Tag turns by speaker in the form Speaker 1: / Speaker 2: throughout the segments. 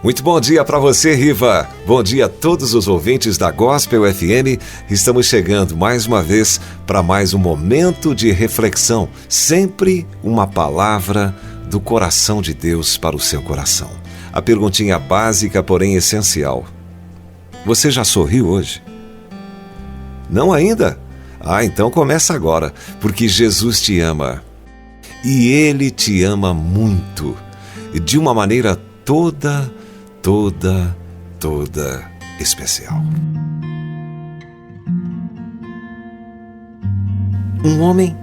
Speaker 1: Muito bom dia para você, Riva. Bom dia a todos os ouvintes da Gospel FM. Estamos chegando mais uma vez para mais um momento de reflexão. Sempre uma palavra do coração de Deus para o seu coração. A perguntinha básica, porém essencial. Você já sorriu hoje? Não ainda? Então começa agora, porque Jesus te ama. E Ele te ama muito. De uma maneira toda especial. Um homem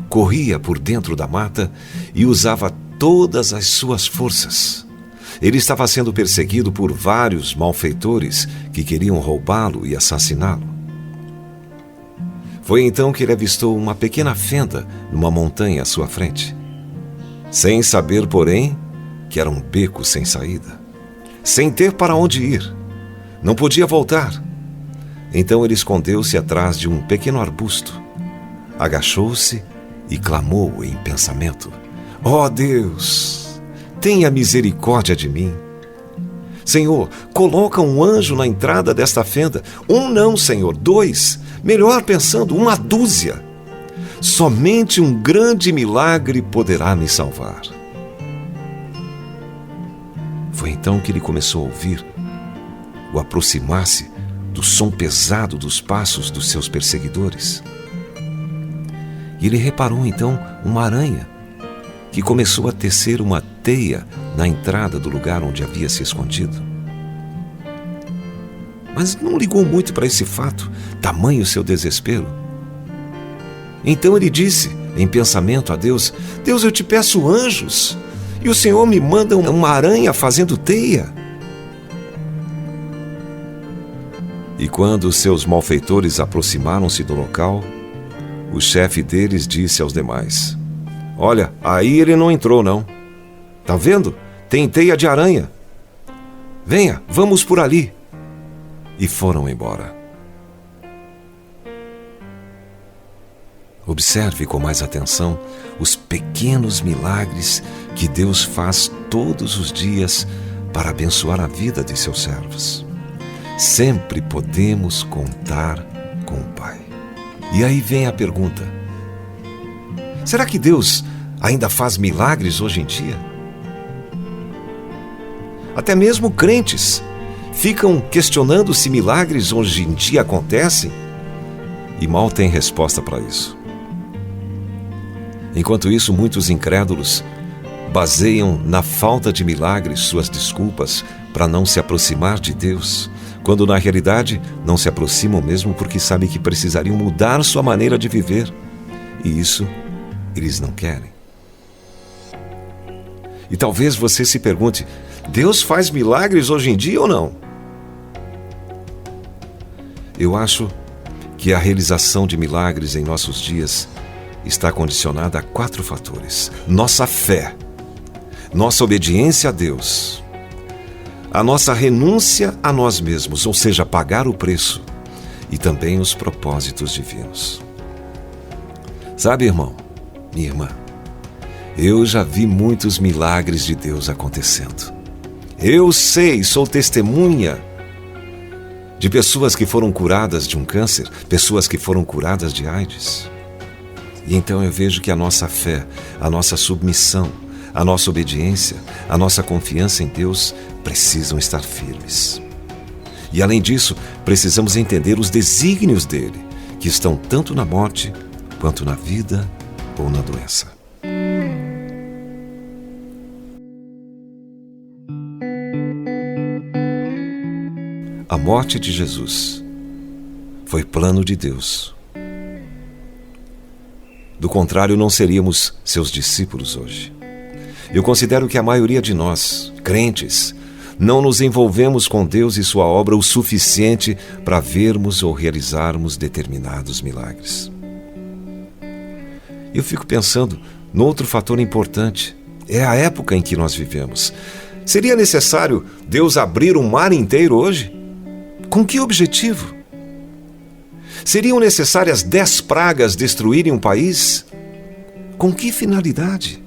Speaker 1: corria por dentro da mata e usava todas as suas forças. Ele estava sendo perseguido por vários malfeitores que queriam roubá-lo e assassiná-lo. Foi então que ele avistou uma pequena fenda numa montanha à sua frente, sem saber, porém, que era um beco sem saída. Sem ter para onde ir. Não podia voltar. Então ele escondeu-se atrás de um pequeno arbusto. Agachou-se e clamou em pensamento: Ó Deus, tenha misericórdia de mim. Senhor, coloca um anjo na entrada desta fenda. Um não, Senhor, 2. Melhor pensando, 1 Somente um grande milagre poderá me salvar. Foi então que ele começou a ouvir o aproximar-se do som pesado dos passos dos seus perseguidores. E ele reparou então uma aranha que começou a tecer uma teia na entrada do lugar onde havia se escondido. Mas não ligou muito para esse fato, tamanho seu desespero. Então ele disse em pensamento a Deus: Deus, eu te peço anjos, e o Senhor me manda uma aranha fazendo teia. E quando os seus malfeitores aproximaram-se do local, o chefe deles disse aos demais: Olha, aí ele não entrou não. Tá vendo? Tem teia de aranha. Venha, vamos por ali. E foram embora. Observe com mais atenção os pequenos milagres que Deus faz todos os dias para abençoar a vida de seus servos. Sempre podemos contar com o Pai. E aí vem a pergunta: será que Deus ainda faz milagres hoje em dia? Até mesmo crentes ficam questionando se milagres hoje em dia acontecem e mal têm resposta para isso. Enquanto isso, muitos incrédulos baseiam na falta de milagres suas desculpas para não se aproximar de Deus, quando na realidade não se aproximam mesmo porque sabem que precisariam mudar sua maneira de viver. E isso eles não querem. E talvez você se pergunte: Deus faz milagres hoje em dia ou não? Eu acho que a realização de milagres em nossos dias está condicionada a 4 fatores: nossa fé, nossa obediência a Deus, a nossa renúncia a nós mesmos, ou seja, pagar o preço, e também os propósitos divinos. Sabe, irmão, minha irmã, eu já vi muitos milagres de Deus acontecendo. Eu sei, sou testemunha de pessoas que foram curadas de um câncer, pessoas que foram curadas de AIDS. E então eu vejo que a nossa fé, a nossa submissão, a nossa obediência, a nossa confiança em Deus precisam estar firmes. E além disso, precisamos entender os desígnios dele, que estão tanto na morte quanto na vida ou na doença. A morte de Jesus foi plano de Deus. Do contrário, não seríamos seus discípulos hoje. Eu considero que a maioria de nós, crentes, não nos envolvemos com Deus e sua obra o suficiente para vermos ou realizarmos determinados milagres. Eu fico pensando no outro fator importante: é a época em que nós vivemos. Seria necessário Deus abrir um mar inteiro hoje? Com que objetivo? Seriam necessárias 10 pragas destruírem um país? Com que finalidade?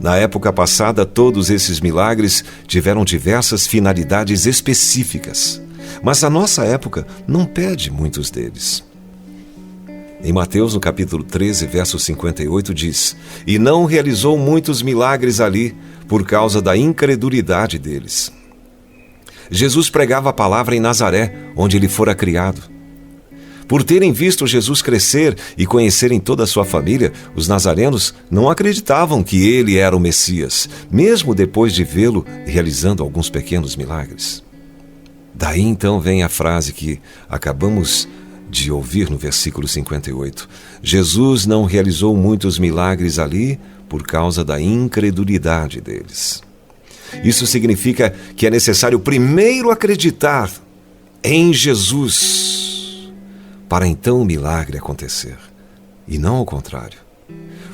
Speaker 1: Na época passada, todos esses milagres tiveram diversas finalidades específicas, mas a nossa época não pede muitos deles. Em Mateus, no capítulo 13, verso 58, diz: "E não realizou muitos milagres ali, por causa da incredulidade deles." Jesus pregava a palavra em Nazaré, onde ele fora criado. Por terem visto Jesus crescer e conhecerem toda a sua família, os nazarenos não acreditavam que ele era o Messias, mesmo depois de vê-lo realizando alguns pequenos milagres. Daí então vem a frase que acabamos de ouvir no versículo 58. Jesus não realizou muitos milagres ali por causa da incredulidade deles. Isso significa que é necessário primeiro acreditar em Jesus, para então o milagre acontecer, e não ao contrário.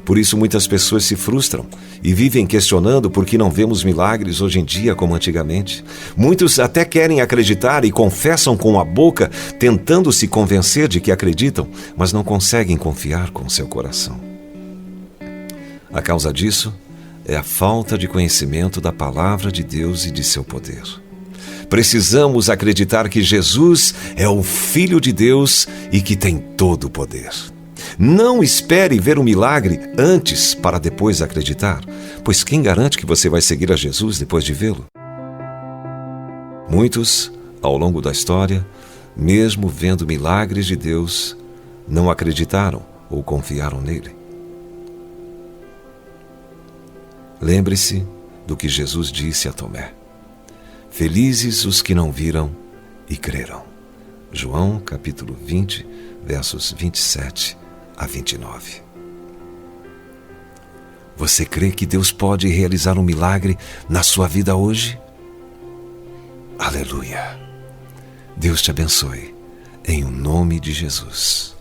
Speaker 1: Por isso muitas pessoas se frustram e vivem questionando por que não vemos milagres hoje em dia como antigamente. Muitos até querem acreditar e confessam com a boca, tentando se convencer de que acreditam, mas não conseguem confiar com seu coração. A causa disso é a falta de conhecimento da palavra de Deus e de seu poder. Precisamos acreditar que Jesus é o Filho de Deus e que tem todo o poder. Não espere ver o milagre antes para depois acreditar, pois quem garante que você vai seguir a Jesus depois de vê-lo? Muitos, ao longo da história, mesmo vendo milagres de Deus, não acreditaram ou confiaram nele. Lembre-se do que Jesus disse a Tomé: "Felizes os que não viram e creram." João, capítulo 20, versos 27 a 29. Você crê que Deus pode realizar um milagre na sua vida hoje? Aleluia! Deus te abençoe, em o nome de Jesus.